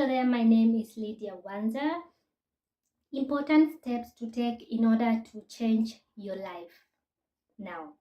Hello there, my name is Lydia Wanza. Important steps to take in order to change your life. Now,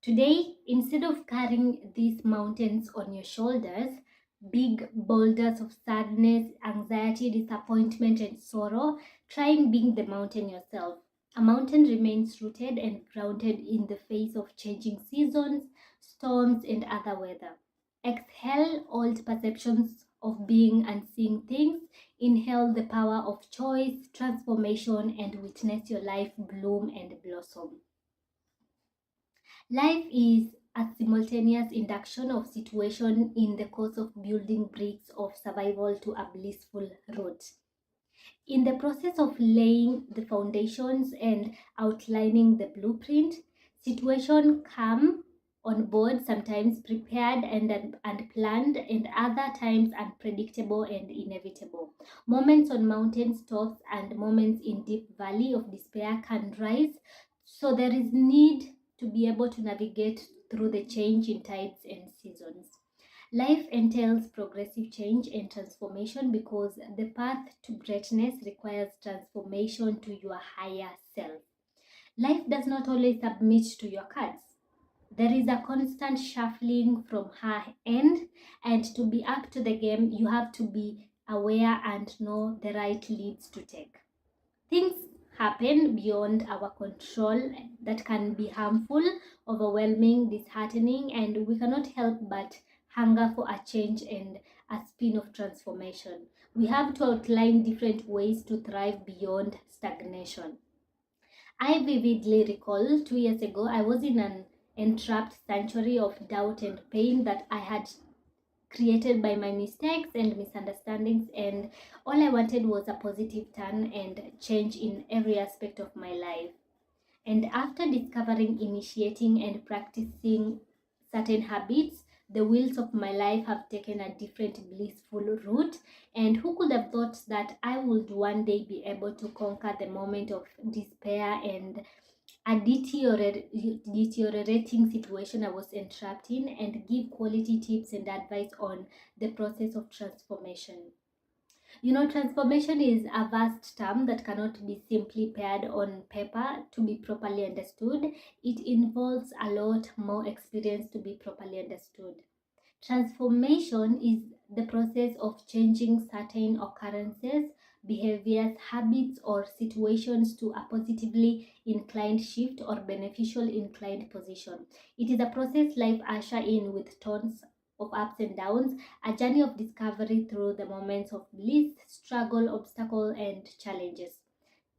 today, instead of carrying these mountains on your shoulders, big boulders of sadness, anxiety, disappointment, and sorrow, trying being the mountain yourself. A mountain remains rooted and grounded in the face of changing seasons, storms, and other weather. Exhale old perceptions of being and seeing things. Inhale the power of choice, transformation, and witness your life bloom and blossom. Life is a simultaneous induction of situation in the course of building bricks of survival to a blissful road. In the process of laying the foundations and outlining the blueprint, situations come on board, sometimes prepared and unplanned, and other times unpredictable and inevitable. Moments on mountain tops and moments in deep valley of despair can rise, so there is need to be able to navigate through the change in tides and seasons. Life entails progressive change and transformation because the path to greatness requires transformation to your higher self. Life does not always submit to your cards. There is a constant shuffling from her end, and to be up to the game, you have to be aware and know the right leads to take. Things happen beyond our control that can be harmful, overwhelming, disheartening, and we cannot help but hunger for a change and a spin of transformation. We have to outline different ways to thrive beyond stagnation. I vividly recall 2 years ago, I was in an entrapped sanctuary of doubt and pain that I had created by my mistakes and misunderstandings, and all I wanted was a positive turn and change in every aspect of my life. And after discovering, initiating, and practicing certain habits, the wheels of my life have taken a different blissful route. And who could have thought that I would one day be able to conquer the moment of despair and a deteriorating situation I was entrapped in, and give quality tips and advice on the process of transformation. Transformation is a vast term that cannot be simply paired on paper to be properly understood. It involves a lot more experience to be properly understood. Transformation is the process of changing certain occurrences, behaviors, habits, or situations to a positively inclined shift or beneficial inclined position. It is a process life usher in with tons of ups and downs, a journey of discovery through the moments of bliss, struggle, obstacle, and challenges.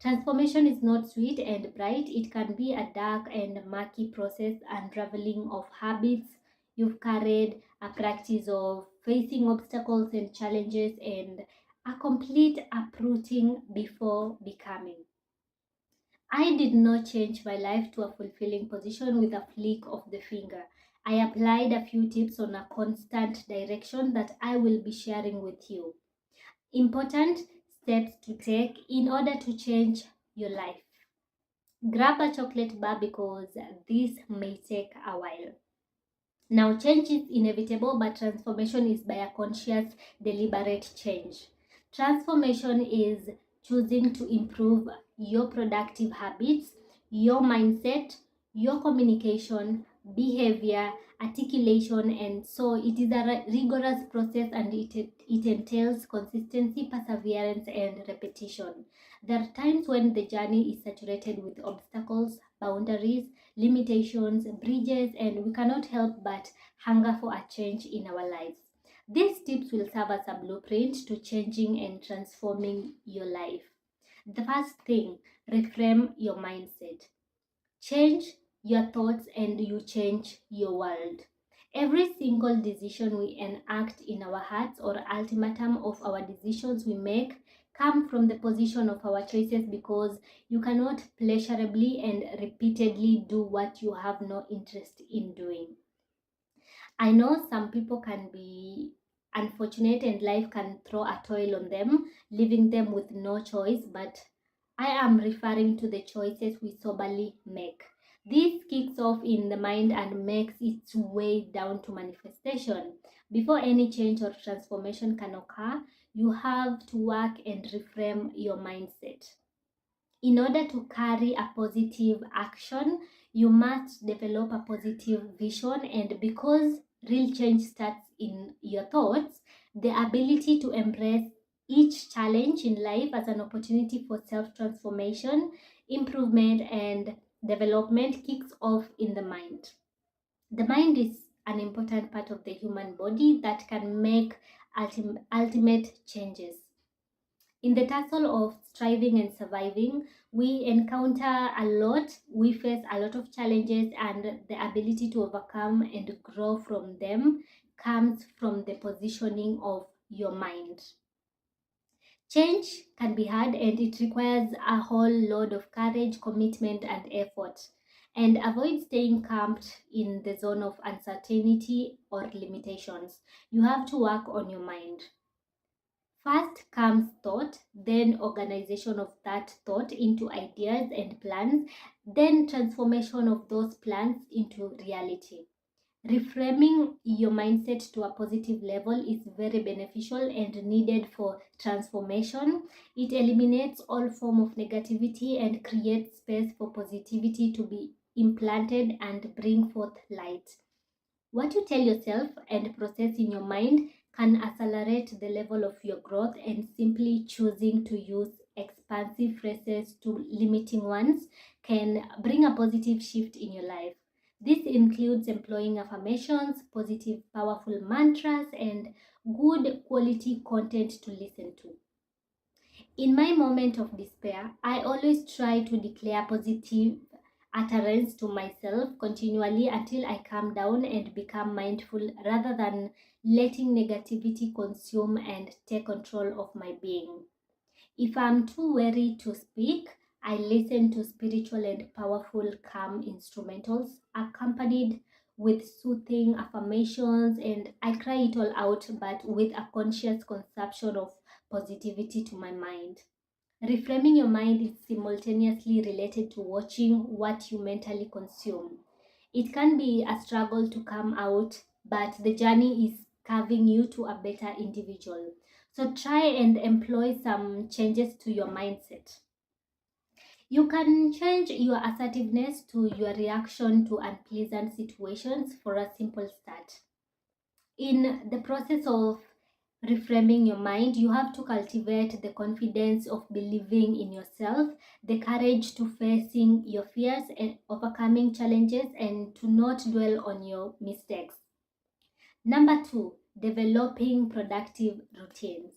Transformation is not sweet and bright. It can be a dark and murky process, unraveling of habits you've carried, a practice of facing obstacles and challenges, and a complete uprooting before becoming. I did not change my life to a fulfilling position with a flick of the finger. I applied a few tips on a constant direction that I will be sharing with you. Important steps to take in order to change your life. Grab a chocolate bar because this may take a while. Now, change is inevitable, but transformation is by a conscious, deliberate change. Transformation is choosing to improve your productive habits, your mindset, your communication, behavior, articulation, and so it is a rigorous process, and it entails consistency, perseverance, and repetition. There are times when the journey is saturated with obstacles, boundaries, limitations, bridges, and we cannot help but hunger for a change in our lives. These tips will serve as a blueprint to changing and transforming your life. The first thing, reframe your mindset. Change your thoughts and you change your world. Every single decision we enact in our hearts or ultimatum of our decisions we make come from the position of our choices, because you cannot pleasurably and repeatedly do what you have no interest in doing. I know some people can be unfortunate and life can throw a toil on them, leaving them with no choice, but I am referring to the choices we soberly make. This kicks off in the mind and makes its way down to manifestation. Before any change or transformation can occur, you have to work and reframe your mindset. In order to carry a positive action, you must develop a positive vision, and because real change starts in your thoughts, the ability to embrace each challenge in life as an opportunity for self-transformation, improvement, and development kicks off in the mind. The mind is an important part of the human body that can make ultimate changes. In the tussle of striving and surviving, we encounter a lot, we face a lot of challenges, and the ability to overcome and grow from them comes from the positioning of your mind. Change can be hard and it requires a whole load of courage, commitment, and effort. And avoid staying camped in the zone of uncertainty or limitations. You have to work on your mind. First comes thought, then organization of that thought into ideas and plans, then transformation of those plans into reality. Reframing your mindset to a positive level is very beneficial and needed for transformation. It eliminates all form of negativity and creates space for positivity to be implanted and bring forth light. What you tell yourself and process in your mind can accelerate the level of your growth, and simply choosing to use expansive phrases to limiting ones can bring a positive shift in your life. This includes employing affirmations, positive, powerful mantras, and good quality content to listen to. In my moment of despair, I always try to declare positive utterance to myself continually until I calm down and become mindful rather than letting negativity consume and take control of my being. If I'm too weary to speak, I listen to spiritual and powerful calm instrumentals accompanied with soothing affirmations, and I cry it all out but with a conscious consumption of positivity to my mind. Reframing your mind is simultaneously related to watching what you mentally consume. It can be a struggle to come out, but the journey is carving you to a better individual. So try and employ some changes to your mindset. You can change your assertiveness to your reaction to unpleasant situations for a simple start. In the process of reframing your mind, you have to cultivate the confidence of believing in yourself, the courage to facing your fears and overcoming challenges, and to not dwell on your mistakes. Number two, developing productive routines.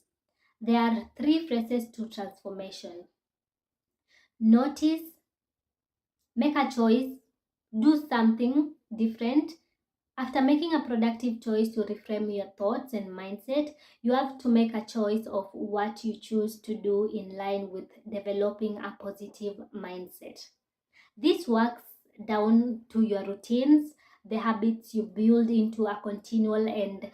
There are three phases to transformation: notice, make a choice, do something different. After making a productive choice to reframe your thoughts and mindset, you have to make a choice of what you choose to do in line with developing a positive mindset. This works down to your routines, the habits you build into a continual and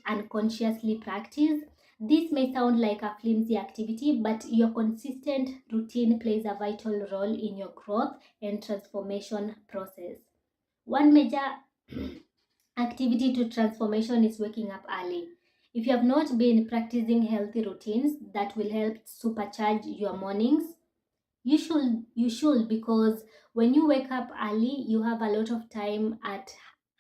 unconsciously practice. This may sound like a flimsy activity, but your consistent routine plays a vital role in your growth and transformation process. One major activity to transformation is waking up early. If you have not been practicing healthy routines that will help supercharge your mornings, you should, because when you wake up early, you have a lot of time at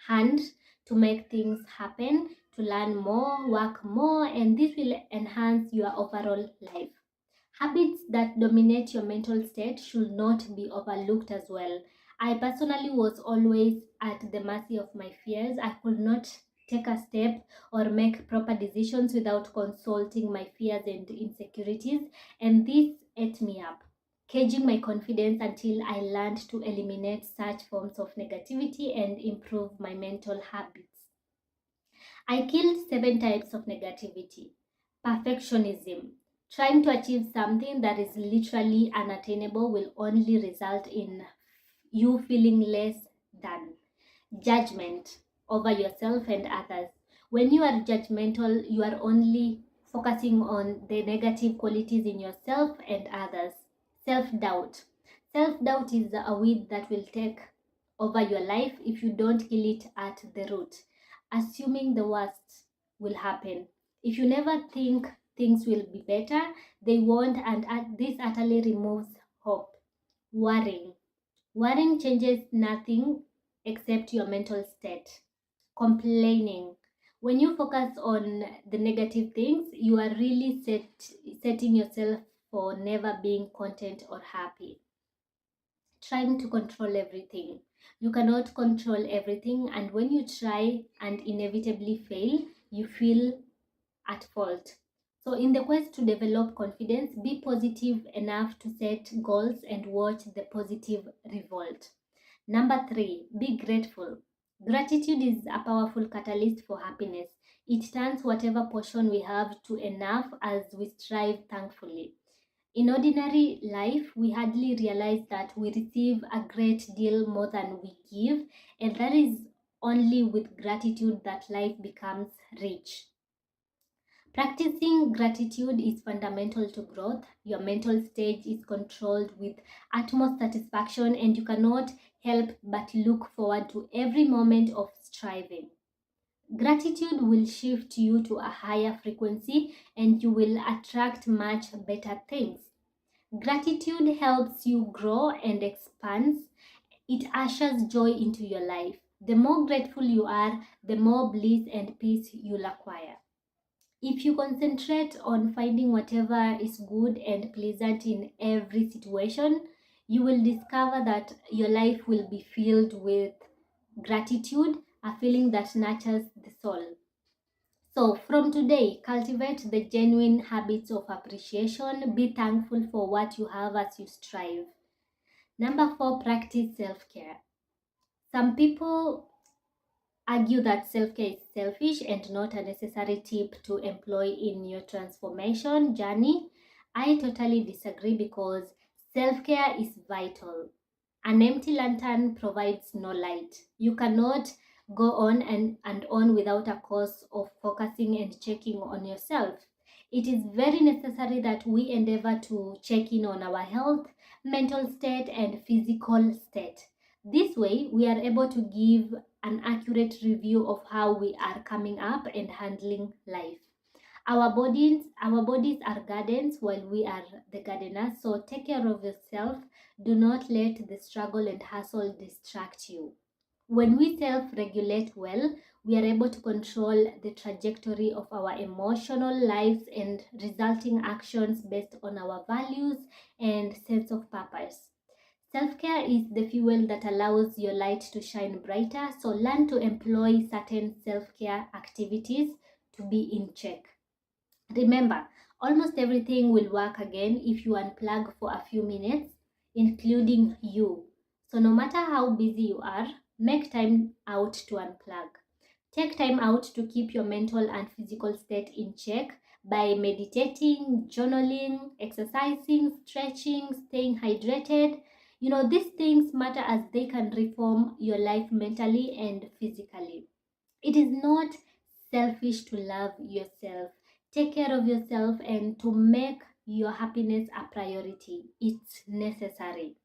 hand to make things happen, to learn more, work more, and this will enhance your overall life. Habits that dominate your mental state should not be overlooked as well. I personally was always at the mercy of my fears. I could not take a step or make proper decisions without consulting my fears and insecurities, and this ate me up, caging my confidence until I learned to eliminate such forms of negativity and improve my mental habits. I killed seven types of negativity. Perfectionism. Trying to achieve something that is literally unattainable will only result in you feeling less than. Judgment over yourself and others. When you are judgmental, you are only focusing on the negative qualities in yourself and others. Self doubt. Self-doubt is a weed that will take over your life if you don't kill it at the root. Assuming the worst will happen. If you never think things will be better, they won't, and this utterly removes hope. Worrying. Worrying changes nothing except your mental state. Complaining. When you focus on the negative things, you are really setting yourself for never being content or happy. Trying to control everything. You cannot control everything, and when you try and inevitably fail, you feel at fault. So, in the quest to develop confidence, be positive enough to set goals and watch the positive revolt. Number 3, be grateful. Gratitude is a powerful catalyst for happiness. It turns whatever portion we have to enough as we strive thankfully. In ordinary life, we hardly realize that we receive a great deal more than we give, and that is only with gratitude that life becomes rich. Practicing gratitude is fundamental to growth. Your mental state is controlled with utmost satisfaction, and you cannot help but look forward to every moment of striving. Gratitude will shift you to a higher frequency, and you will attract much better things. Gratitude helps you grow and expands. It ushers joy into your life. The more grateful you are, the more bliss and peace you'll acquire. If you concentrate on finding whatever is good and pleasant in every situation, you will discover that your life will be filled with gratitude, a feeling that nurtures the soul. So, from today, cultivate the genuine habits of appreciation. Be thankful for what you have as you strive. Number 4, practice self care. Some people argue that self care is selfish and not a necessary tip to employ in your transformation journey. I totally disagree because self care is vital. An empty lantern provides no light. You cannot go on and on without a course of focusing and checking on yourself. It is very necessary that we endeavor to check in on our health, mental state, and physical state. This way, we are able to give an accurate review of how we are coming up and handling life. Our bodies are gardens while we are the gardeners, so take care of yourself. Do not let the struggle and hustle distract you. When we self-regulate well, we are able to control the trajectory of our emotional lives and resulting actions based on our values and sense of purpose. Self-care is the fuel that allows your light to shine brighter, so learn to employ certain self-care activities to be in check. Remember, almost everything will work again if you unplug for a few minutes, including you. So, no matter how busy you are, make time out to unplug. Take time out to keep your mental and physical state in check by meditating, journaling, exercising, stretching, staying hydrated. These things matter as they can reform your life mentally and physically. It is not selfish to love yourself. Take care of yourself and to make your happiness a priority. It's necessary.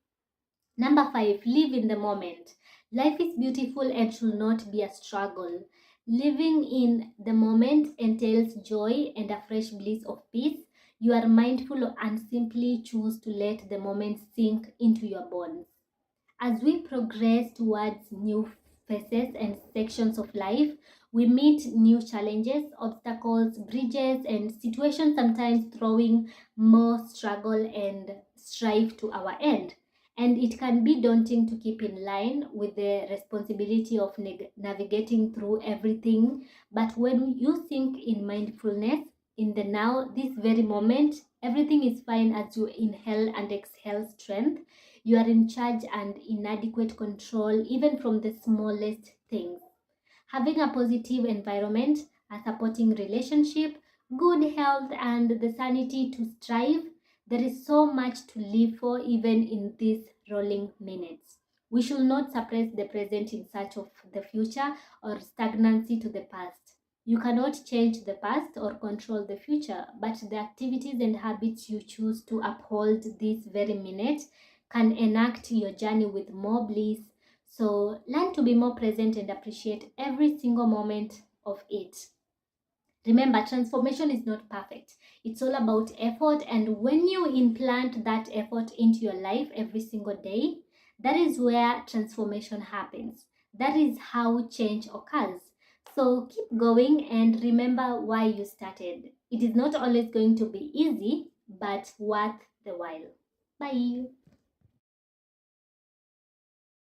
Number 5, live in the moment. Life is beautiful and should not be a struggle. Living in the moment entails joy and a fresh bliss of peace. You are mindful and simply choose to let the moment sink into your bones. As we progress towards new phases and sections of life, we meet new challenges, obstacles, bridges, and situations, sometimes throwing more struggle and strife to our end. And it can be daunting to keep in line with the responsibility of navigating through everything. But when you think in mindfulness, in the now, this very moment, everything is fine as you inhale and exhale strength. You are in charge and inadequate control, even from the smallest things. Having a positive environment, a supporting relationship, good health, and the sanity to strive, there is so much to live for even in these rolling minutes. We should not suppress the present in search of the future or stagnancy to the past. You cannot change the past or control the future, but the activities and habits you choose to uphold this very minute can enact your journey with more bliss. So learn to be more present and appreciate every single moment of it. Remember, transformation is not perfect. It's all about effort. And when you implant that effort into your life every single day, that is where transformation happens. That is how change occurs. So keep going and remember why you started. It is not always going to be easy, but worth the while. Bye.